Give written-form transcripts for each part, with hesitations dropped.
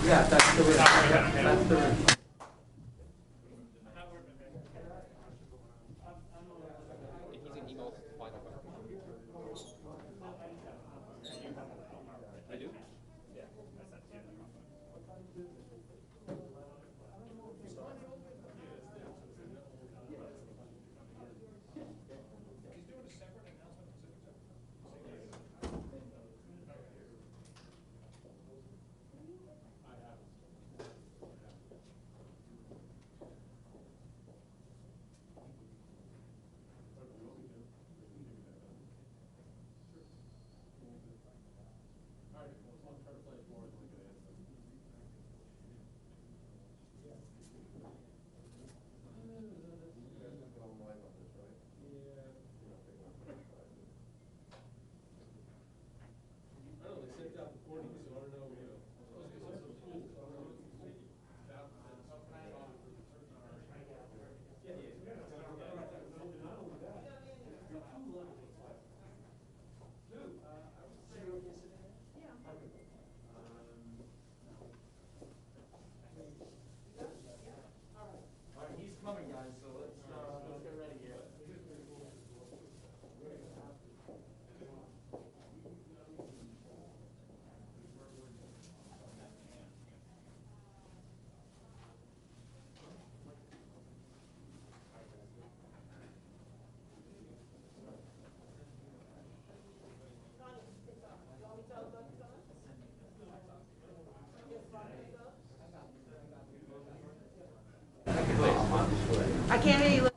Yeah, that's the way. Yeah, that's the way. If he's in email, fine. I do? Yeah. I can't hear you.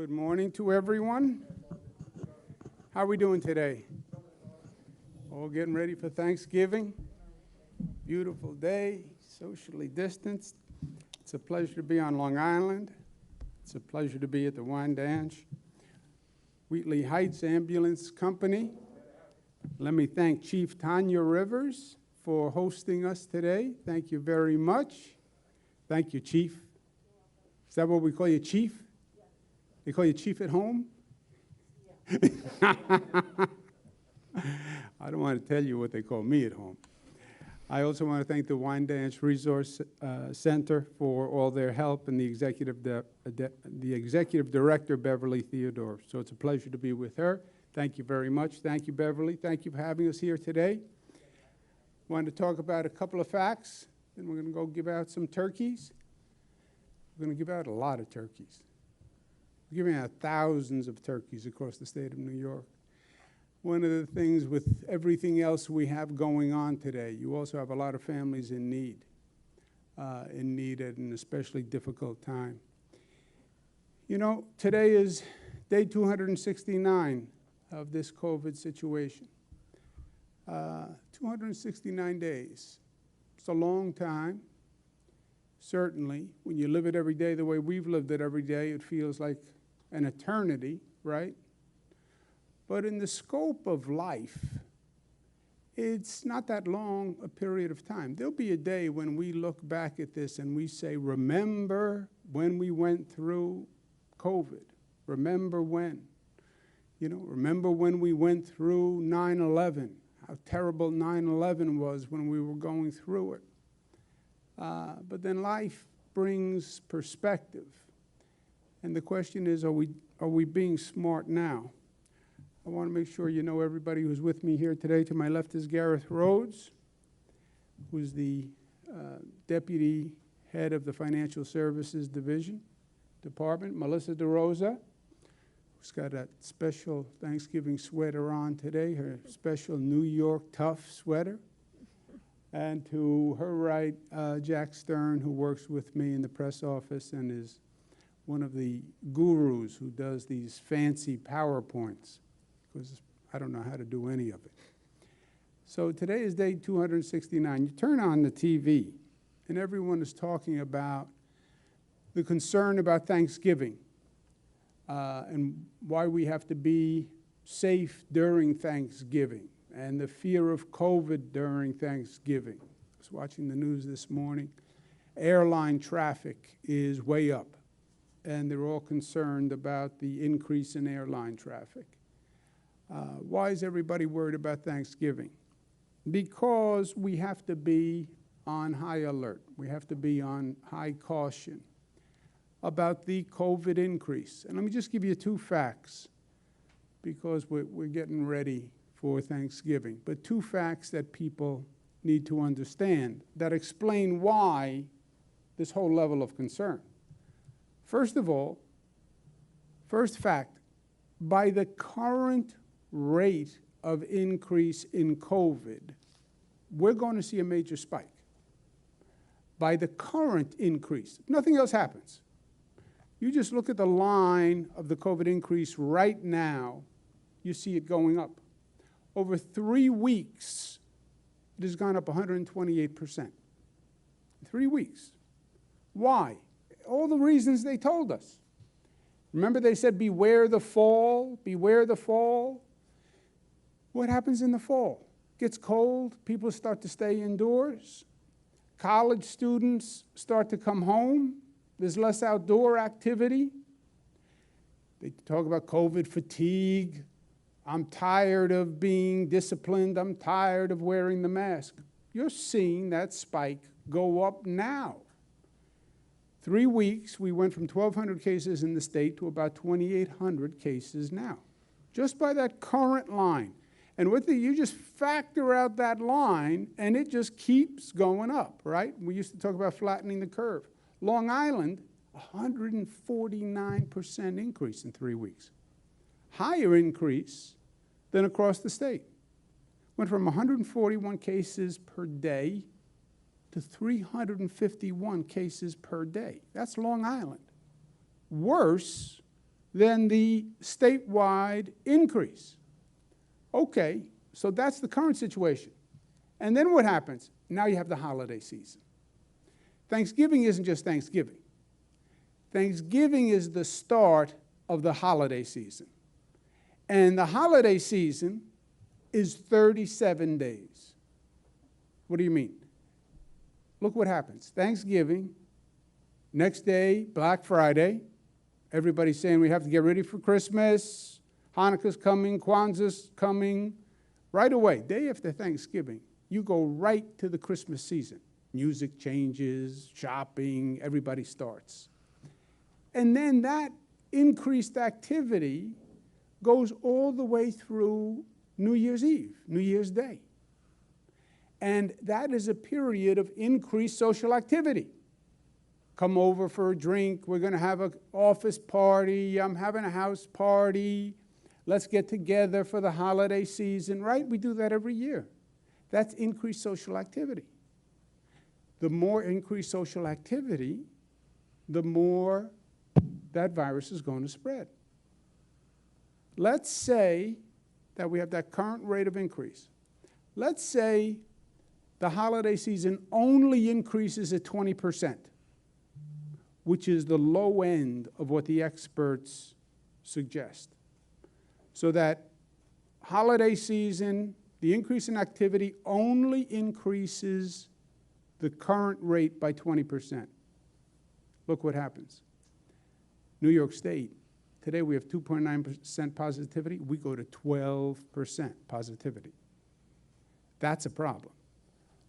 Good morning to everyone. How are we doing today? All getting ready for Thanksgiving. Beautiful day, socially distanced. It's a pleasure to be on Long Island. It's a pleasure to be at the Wyandanch Wheatley Heights Ambulance Company. Let me thank Chief Tanya Rivers for hosting us today. Thank you very much. Thank you, Chief. Is that what we call you, Chief? Yeah. They call you Chief at home? Yeah. I don't want to tell you what they call me at home. I also want to thank the Wyandanch Resource Center for all their help and the executive director, Beverly Theodore. So it's a pleasure to be with her. Thank you very much. Thank you, Beverly. Thank you for having us here today. Wanted to talk about a couple of facts, then we're going to go give out some turkeys. We're going to give out a lot of turkeys. We're giving out thousands of turkeys across the state of New York. One of the things with everything else we have going on today, you also have a lot of families in need at an especially difficult time. You know, today is day 269 of this COVID situation. 269 days. It's a long time. Certainly, when you live it every day the way we've lived it every day, it feels like an eternity, right? But in the scope of life, it's not that long a period of time. There'll be a day when we look back at this and we say, remember when we went through COVID? Remember when? You know, remember when we went through 9/11, how terrible 9/11 was when we were going through it. But then life brings perspective. And the question is, are we being smart now? I want to make sure you know everybody who's with me here today. To my left is Gareth Rhodes, who's the deputy head of the Financial Services Department. Melissa DeRosa, who's got a special Thanksgiving sweater on today, her special New York tough sweater. And to her right, Jack Stern, who works with me in the press office and is one of the gurus who does these fancy PowerPoints, because I don't know how to do any of it. So today is day 269. You turn on the TV, and everyone is talking about the concern about Thanksgiving and why we have to be safe during Thanksgiving and the fear of COVID during Thanksgiving. I was watching the news this morning. Airline traffic is way up, and they're all concerned about the increase in airline traffic. Why is everybody worried about Thanksgiving? Because we have to be on high alert. We have to be on high caution about the COVID increase. And let me just give you two facts, because we're getting ready for Thanksgiving. But two facts that people need to understand that explain why this whole level of concern. First of all, first fact, by the current rate of increase in COVID, we're going to see a major spike. By the current increase, nothing else happens. You just look at the line of the COVID increase right now, you see it going up. Over 3 weeks, it has gone up 128%. 3 weeks. Why? All the reasons they told us. Remember they said, beware the fall, beware the fall? What happens in the fall? It gets cold, people start to stay indoors. College students start to come home. There's less outdoor activity. They talk about COVID fatigue. I'm tired of being disciplined. I'm tired of wearing the mask. You're seeing that spike go up now. 3 weeks, we went from 1,200 cases in the state to about 2,800 cases now, just by that current line. And you just factor out that line, and it just keeps going up, right? We used to talk about flattening the curve. Long Island, 149% increase in 3 weeks. Higher increase than across the state. Went from 141 cases per day to 351 cases per day. That's Long Island. Worse than the statewide increase. Okay, so that's the current situation. And then what happens? Now you have the holiday season. Thanksgiving isn't just Thanksgiving. Thanksgiving is the start of the holiday season. And the holiday season is 37 days. What do you mean? Look what happens. Thanksgiving, next day, Black Friday. Everybody's saying we have to get ready for Christmas. Hanukkah's coming, Kwanzaa's coming. Right away, day after Thanksgiving, you go right to the Christmas season. Music changes, shopping, everybody starts. And then that increased activity goes all the way through New Year's Eve, New Year's Day. And that is a period of increased social activity. Come over for a drink, we're going to have an office party, I'm having a house party, let's get together for the holiday season, right? We do that every year. That's increased social activity. The more increased social activity, the more that virus is going to spread. Let's say that we have that current rate of increase. Let's say the holiday season only increases at 20%, which is the low end of what the experts suggest. So that holiday season, the increase in activity only increases the current rate by 20%. Look what happens. New York State, today we have 2.9% positivity. We go to 12% positivity. That's a problem.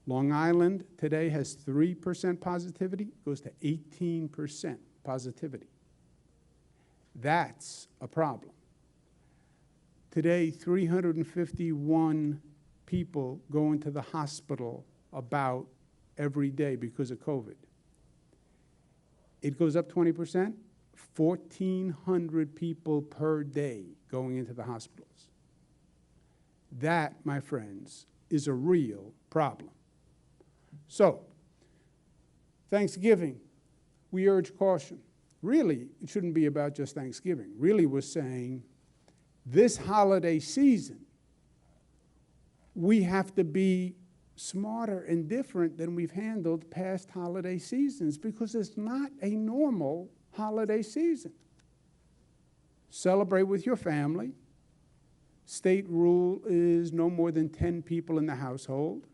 Long Island today has 3% positivity, goes to 18% positivity. That's a problem. Today, 351 people go into the hospital about every day because of COVID. It goes up 20%, 1,400 people per day going into the hospitals. That, my friends, is a real problem. So, Thanksgiving, we urge caution. Really, it shouldn't be about just Thanksgiving. Really, we're saying this holiday season, we have to be smarter and different than we've handled past holiday seasons because it's not a normal holiday season. Celebrate with your family. State rule is no more than 10 people in the household.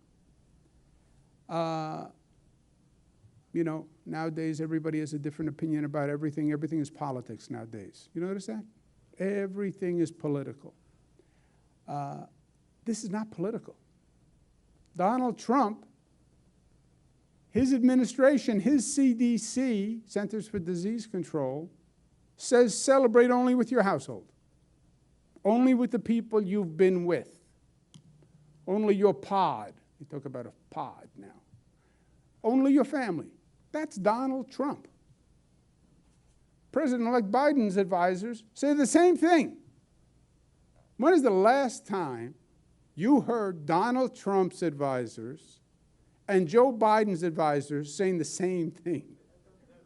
You know, nowadays everybody has a different opinion about everything. Everything is politics nowadays. You notice that? Everything is political. This is not political. Donald Trump, his administration, his CDC, Centers for Disease Control, says celebrate only with your household, only with the people you've been with, only your pod. We talk about a pod now. Only your family. That's Donald Trump. President-elect Biden's advisors say the same thing. When is the last time you heard Donald Trump's advisors and Joe Biden's advisors saying the same thing?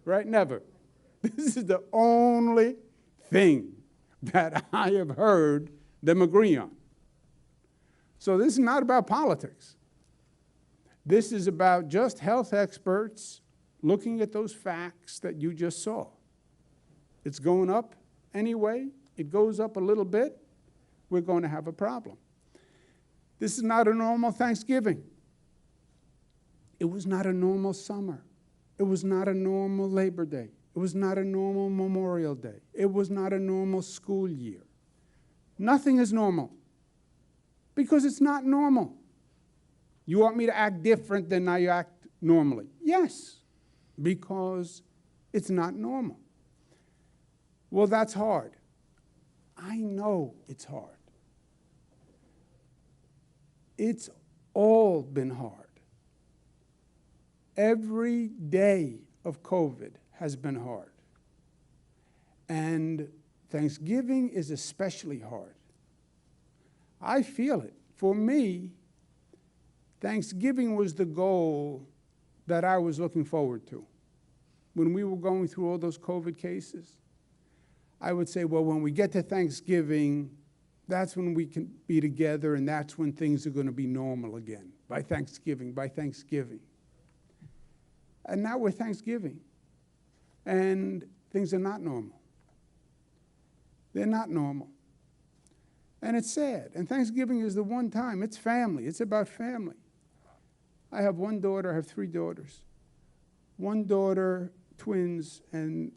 Right? Never. This is the only thing that I have heard them agree on. So this is not about politics. This is about just health experts looking at those facts that you just saw. It's going up anyway. It goes up a little bit. We're going to have a problem. This is not a normal Thanksgiving. It was not a normal summer. It was not a normal Labor Day. It was not a normal Memorial Day. It was not a normal school year. Nothing is normal because it's not normal. You want me to act different than I act normally? Yes, because it's not normal. Well, that's hard. I know it's hard. It's all been hard. Every day of COVID has been hard. And Thanksgiving is especially hard. I feel it. For me, Thanksgiving was the goal that I was looking forward to when we were going through all those COVID cases. I would say, well, when we get to Thanksgiving, that's when we can be together, and that's when things are going to be normal again, by Thanksgiving, by Thanksgiving. And now we're Thanksgiving, and things are not normal. They're not normal. And it's sad. And Thanksgiving is the one time. It's family. It's about family. I have one daughter. I have 3 daughters. One daughter, twins, and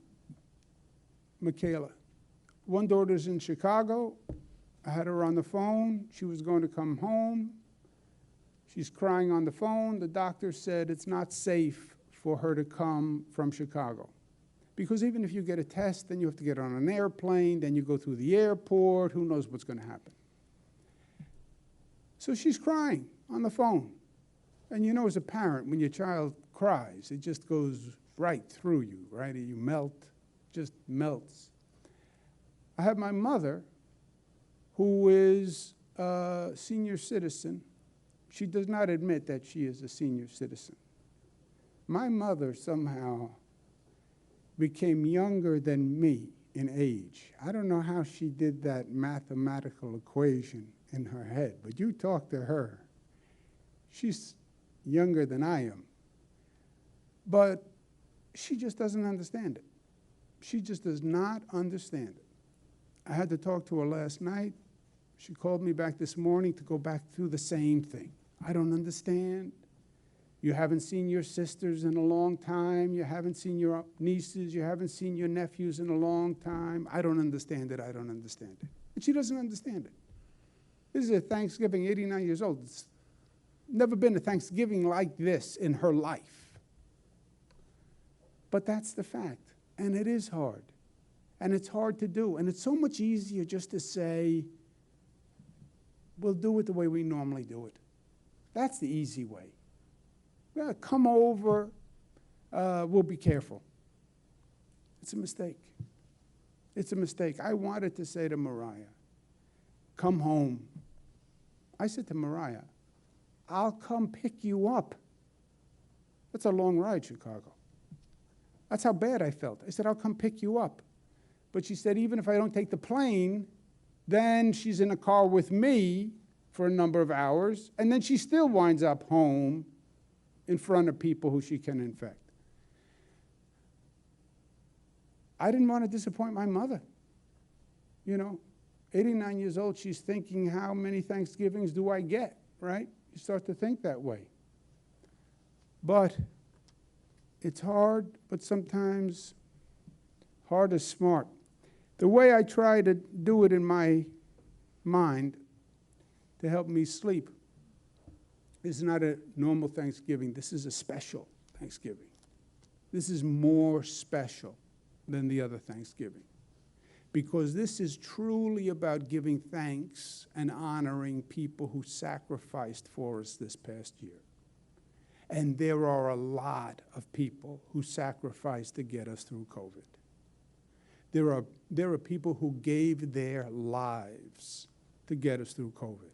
Michaela. One daughter's in Chicago. I had her on the phone. She was going to come home. She's crying on the phone. The doctor said it's not safe for her to come from Chicago. Because even if you get a test, then you have to get on an airplane, then you go through the airport, who knows what's going to happen. So she's crying on the phone. And you know, as a parent, when your child cries, it just goes right through you, right? You melt, just melts. I have my mother, who is a senior citizen. She does not admit that she is a senior citizen. My mother somehow became younger than me in age. I don't know how she did that mathematical equation in her head, but you talk to her. She's younger than I am. But she just doesn't understand it. She just does not understand it. I had to talk to her last night. She called me back this morning to go back through the same thing. I don't understand. You haven't seen your sisters in a long time. You haven't seen your nieces. You haven't seen your nephews in a long time. I don't understand it. I don't understand it. And she doesn't understand it. This is a Thanksgiving, 89 years old. It's never been a Thanksgiving like this in her life. But that's the fact. And it is hard. And it's hard to do. And it's so much easier just to say, we'll do it the way we normally do it. That's the easy way. Well, come over, we'll be careful. It's a mistake. It's a mistake. I wanted to say to Mariah, come home. I said to Mariah, I'll come pick you up. That's a long ride, Chicago. That's how bad I felt. I said, I'll come pick you up. But she said, even if I don't take the plane, then she's in a car with me for a number of hours, and then she still winds up home in front of people who she can infect. I didn't want to disappoint my mother. You know, 89 years old, she's thinking, how many Thanksgivings do I get, right? You start to think that way. But it's hard, but sometimes hard is smart. The way I try to do it in my mind to help me sleep is not a normal Thanksgiving. This is a special Thanksgiving. This is more special than the other Thanksgiving, because this is truly about giving thanks and honoring people who sacrificed for us this past year. And there are a lot of people who sacrificed to get us through COVID. There are people who gave their lives to get us through COVID.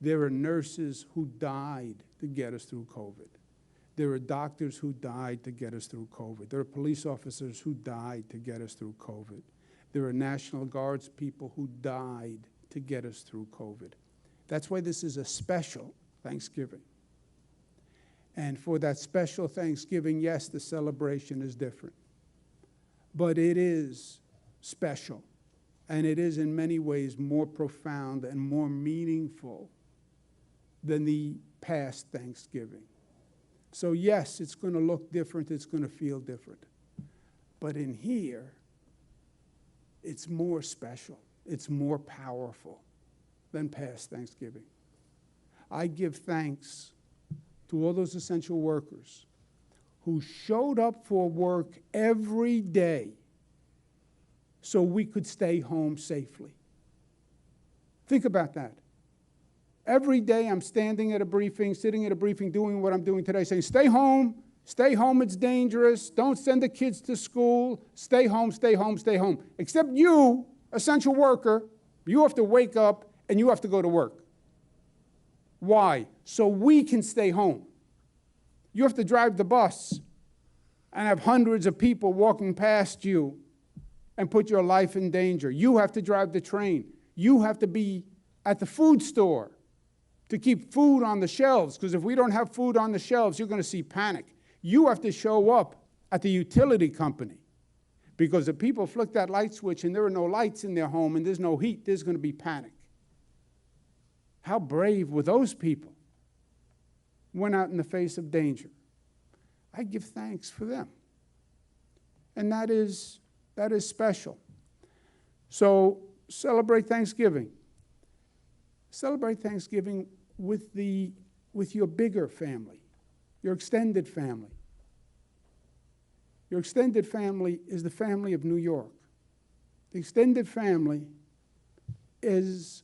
There are nurses who died to get us through COVID. There are doctors who died to get us through COVID. There are police officers who died to get us through COVID. There are National Guards people who died to get us through COVID. That's why this is a special Thanksgiving. And for that special Thanksgiving, yes, the celebration is different. But it is special. And it is in many ways more profound and more meaningful than the past Thanksgiving. So yes, it's going to look different, it's going to feel different. But in here, it's more special, it's more powerful than past Thanksgiving. I give thanks to all those essential workers who showed up for work every day so we could stay home safely. Think about that. Every day I'm standing at a briefing, sitting at a briefing, doing what I'm doing today, saying, stay home, it's dangerous, don't send the kids to school, stay home, stay home, stay home. Except you, essential worker, you have to wake up and you have to go to work. Why? So we can stay home. You have to drive the bus and have hundreds of people walking past you and put your life in danger. You have to drive the train. You have to be at the food store to keep food on the shelves, because if we don't have food on the shelves, you're going to see panic. You have to show up at the utility company, because if people flick that light switch and there are no lights in their home and there's no heat, there's going to be panic. How brave were those people? Went out in the face of danger. I give thanks for them. And that is special. So celebrate Thanksgiving. Celebrate Thanksgiving with your bigger family, your extended family. Your extended family is the family of New York. The extended family is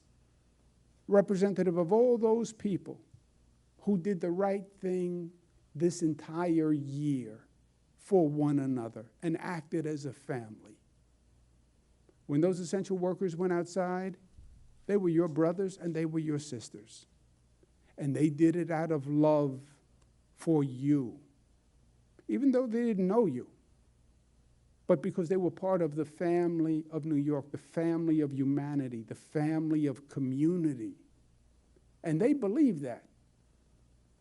representative of all those people who did the right thing this entire year for one another and acted as a family. When those essential workers went outside, they were your brothers and they were your sisters. And they did it out of love for you, even though they didn't know you, but because they were part of the family of New York, the family of humanity, the family of community. And they believed that.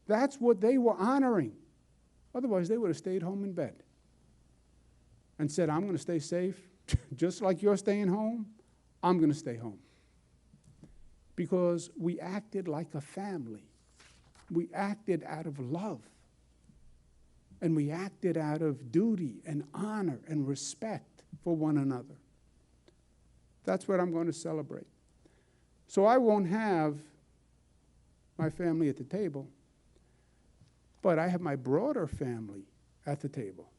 That's what they were honoring. Otherwise, they would have stayed home in bed and said, I'm going to stay safe. Just like you're staying home, I'm going to stay home. Because we acted like a family. We acted out of love. And we acted out of duty and honor and respect for one another. That's what I'm going to celebrate. So I won't have my family at the table, but I have my broader family at the table.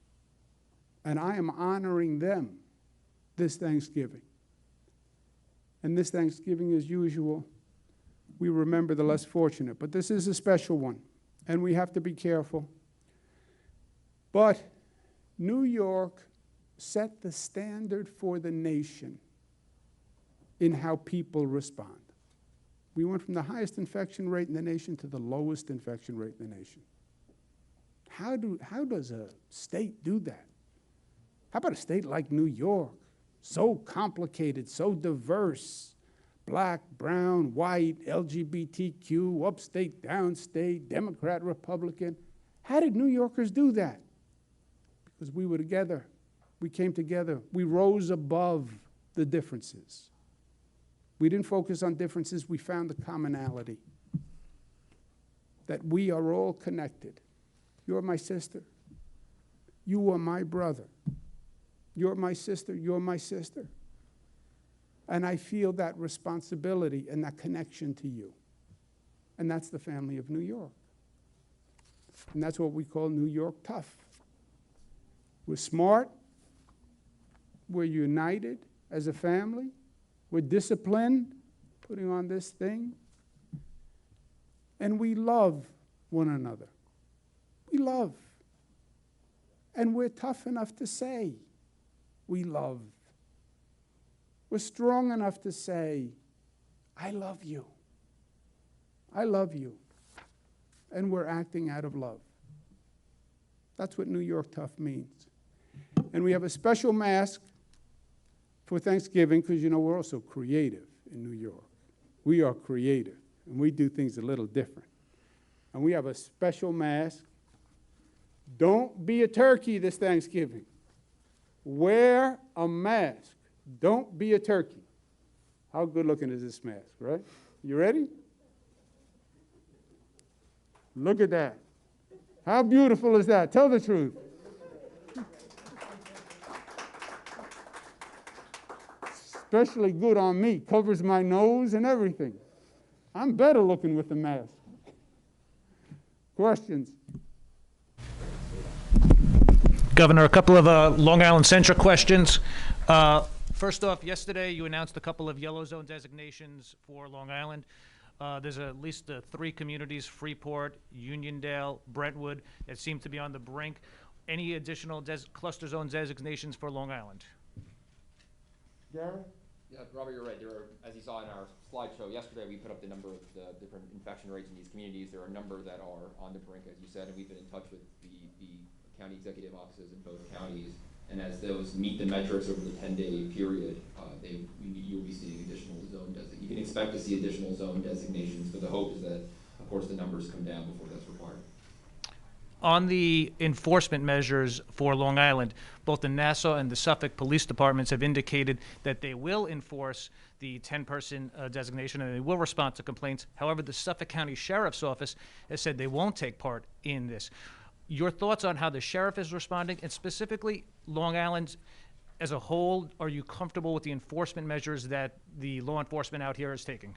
And I am honoring them this Thanksgiving. And this Thanksgiving, as usual, we remember the less fortunate. But this is a special one, and we have to be careful. But New York set the standard for the nation in how people respond. We went from the highest infection rate in the nation to the lowest infection rate in the nation. How does a state do that? How about a state like New York? So complicated, so diverse, black, brown, white, LGBTQ, upstate, downstate, Democrat, Republican. How did New Yorkers do that? Because we were together. We came together. We rose above the differences. We didn't focus on differences. We found the commonality, that we are all connected. You're my sister. You are my brother. You're my sister. You're my sister. And I feel that responsibility and that connection to you. And that's the family of New York. And that's what we call New York tough. We're smart. We're united as a family. We're disciplined, putting on this thing. And we love one another. We love. And we're tough enough to say we love. We're strong enough to say, I love you. I love you. And we're acting out of love. That's what New York tough means. And we have a special mask for Thanksgiving, because, you know, we're also creative in New York. We are creative, and we do things a little different. And we have a special mask. Don't be a turkey this Thanksgiving. Wear a mask. Don't be a turkey. How good looking is this mask, right? You ready? Look at that. How beautiful is that? Tell the truth. Especially good on me. Covers my nose and everything. I'm better looking with the mask. Questions? Governor, a couple of Long Island-centric questions. First off, yesterday you announced a couple of yellow zone designations for Long Island. There's at least 3 communities, Freeport, Uniondale, Brentwood, that seem to be on the brink. Any additional cluster zone designations for Long Island? Gary? Yeah, Robert, you're right. There are, as you saw in our slideshow yesterday, we put up the number of the different infection rates in these communities. There are a number that are on the brink, as you said, and we've been in touch with the county executive offices in both counties And as those meet the metrics over the 10-day period, you'll be seeing additional zone designations. You can expect to see additional zone designations, but the hope is that, of course, the numbers come down before that's required. On the enforcement measures for Long Island, both the Nassau and the Suffolk police departments have indicated that they will enforce the 10-person designation and they will respond to complaints. However, the Suffolk County Sheriff's Office has said they won't take part in this. Your thoughts on how the sheriff is responding, and specifically Long Island as a whole, are you comfortable with the enforcement measures that the law enforcement out here is taking?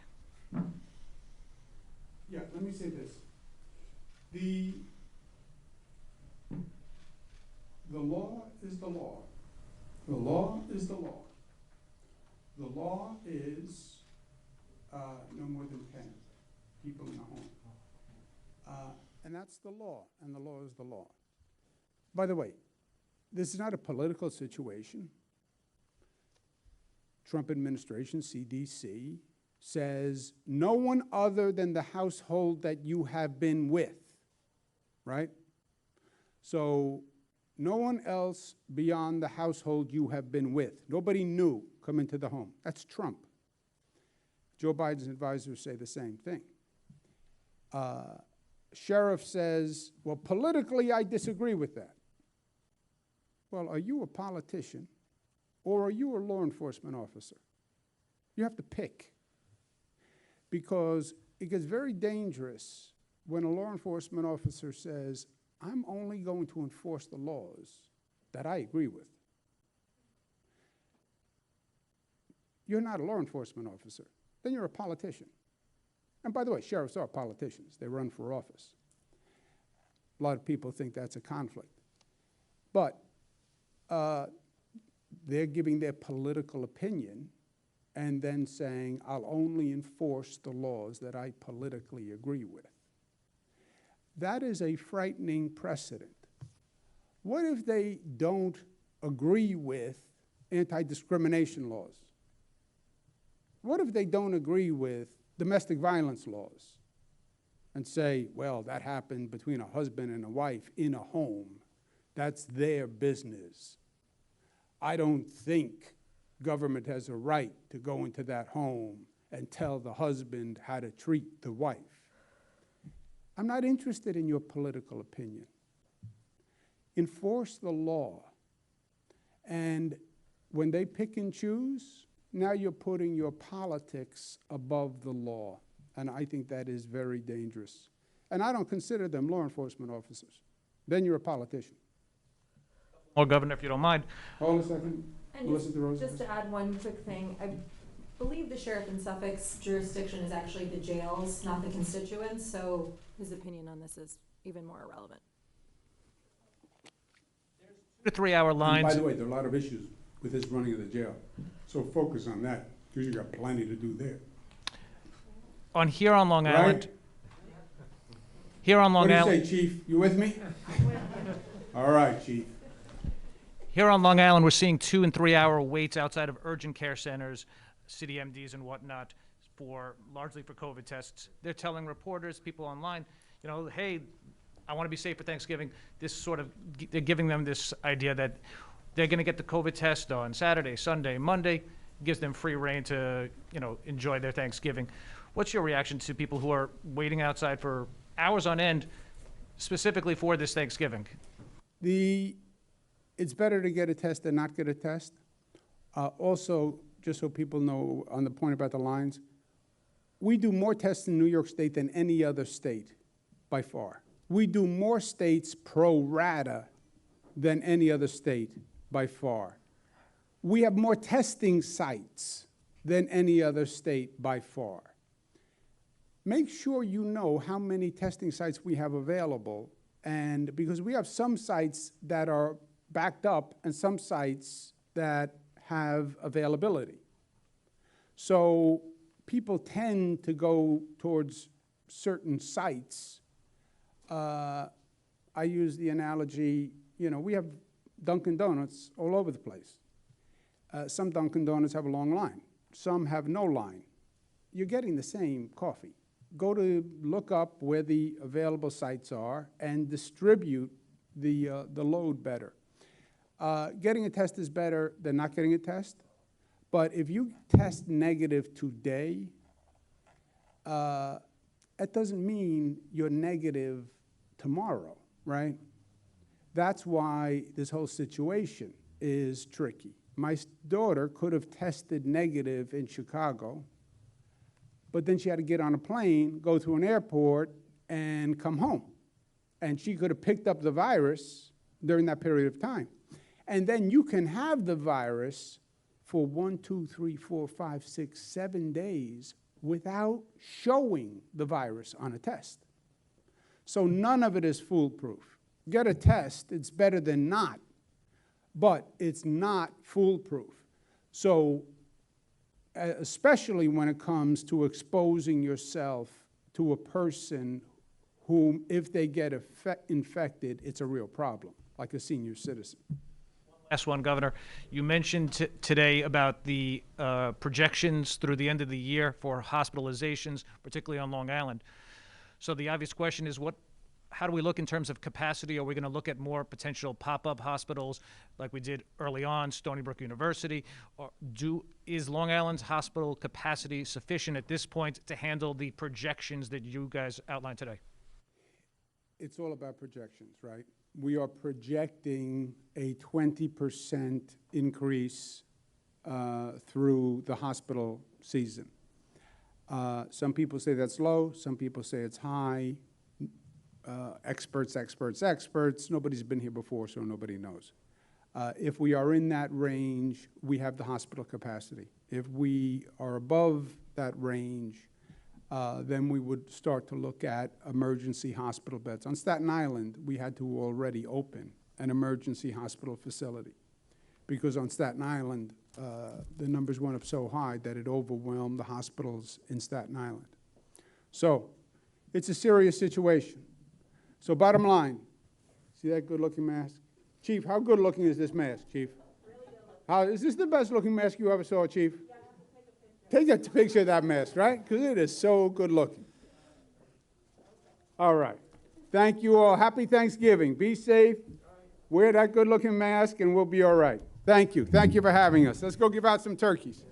Yeah, let me say this. The law is the law. The law is the law. The law is no more than 10 people in a home. And that's the law, and the law is the law. By the way, this is not a political situation. Trump administration, CDC, says no one other than the household that you have been with, right? So no one else beyond the household you have been with. Nobody new come into the home. That's Trump. Joe Biden's advisors say the same thing. Sheriff says, well, politically, I disagree with that. Well, are you a politician or are you a law enforcement officer? You have to pick, because it gets very dangerous when a law enforcement officer says, I'm only going to enforce the laws that I agree with. You're not a law enforcement officer. Then you're a politician. And by the way, sheriffs are politicians. They run for office. A lot of people think that's a conflict. But they're giving their political opinion and then saying, I'll only enforce the laws that I politically agree with. That is a frightening precedent. What if they don't agree with anti-discrimination laws? What if they don't agree with domestic violence laws and say, well, that happened between a husband and a wife in a home. That's their business. I don't think government has a right to go into that home and tell the husband how to treat the wife. I'm not interested in your political opinion. Enforce the law. And when they pick and choose, now you're putting your politics above the law. And I think that is very dangerous. And I don't consider them law enforcement officers. Then you're a politician. Or Governor, if you don't mind. Hold a second. And just to add one quick thing, I believe the sheriff in Suffolk's jurisdiction is actually the jails, not the constituents, so his opinion on this is even more irrelevant. 2 to 3 hour lines. And by the way, there are a lot of issues with his running of the jail. So focus on that, because you got plenty to do there. Here on Long Island. Here on Long Island. What do you say, Chief? You with me? All right, Chief. Here on Long Island, we're seeing 2 and 3 hour waits outside of urgent care centers, city MDs and whatnot, largely for COVID tests. They're telling reporters, people online, you know, hey, I want to be safe for Thanksgiving. They're giving them this idea that they're going to get the COVID test on Saturday, Sunday, Monday. Gives them free reign to, enjoy their Thanksgiving. What's your reaction to people who are waiting outside for hours on end, specifically for this Thanksgiving? It's better to get a test than not get a test. Also, just so people know on the point about the lines, we do more tests in New York State than any other state by far. We do more states pro rata than any other state by far. We have more testing sites than any other state by far. Make sure you know how many testing sites we have available, and because we have some sites that are backed up and some sites that have availability. So people tend to go towards certain sites. I use the analogy, we have Dunkin' Donuts all over the place. Some Dunkin' Donuts have a long line. Some have no line. You're getting the same coffee. Go to look up where the available sites are and distribute the load better. Getting a test is better than not getting a test. But if you test negative today, that doesn't mean you're negative tomorrow, right? That's why this whole situation is tricky. My daughter could have tested negative in Chicago, but then she had to get on a plane, go through an airport, and come home. And she could have picked up the virus during that period of time. And then you can have the virus for 1, 2, 3, 4, 5, 6, 7 days without showing the virus on a test. So none of it is foolproof. Get a test, it's better than not, but it's not foolproof. So especially when it comes to exposing yourself to a person whom, if they get infected, it's a real problem, like a senior citizen. Last one, Governor. You mentioned today about the projections through the end of the year for hospitalizations, particularly on Long Island. So the obvious question is, how do we look in terms of capacity? Are we going to look at more potential pop-up hospitals like we did early on, Stony Brook University? Or is Long Island's hospital capacity sufficient at this point to handle the projections that you guys outlined today? It's all about projections, right? We are projecting a 20% increase through the hospital season. Some people say that's low, some people say it's high. Experts. Nobody's been here before, so nobody knows. If we are in that range, we have the hospital capacity. If we are above that range, then we would start to look at emergency hospital beds. On Staten Island, we had to already open an emergency hospital facility because on Staten Island, the numbers went up so high that it overwhelmed the hospitals in Staten Island. So it's a serious situation. So bottom line, see that good-looking mask? Chief, how good-looking is this mask, Chief? Really good-looking. Is this the best-looking mask you ever saw, Chief? Yeah, take a picture of that mask, right? Because it is so good-looking. All right. Thank you all. Happy Thanksgiving. Be safe. Wear that good-looking mask, and we'll be all right. Thank you. Thank you for having us. Let's go give out some turkeys.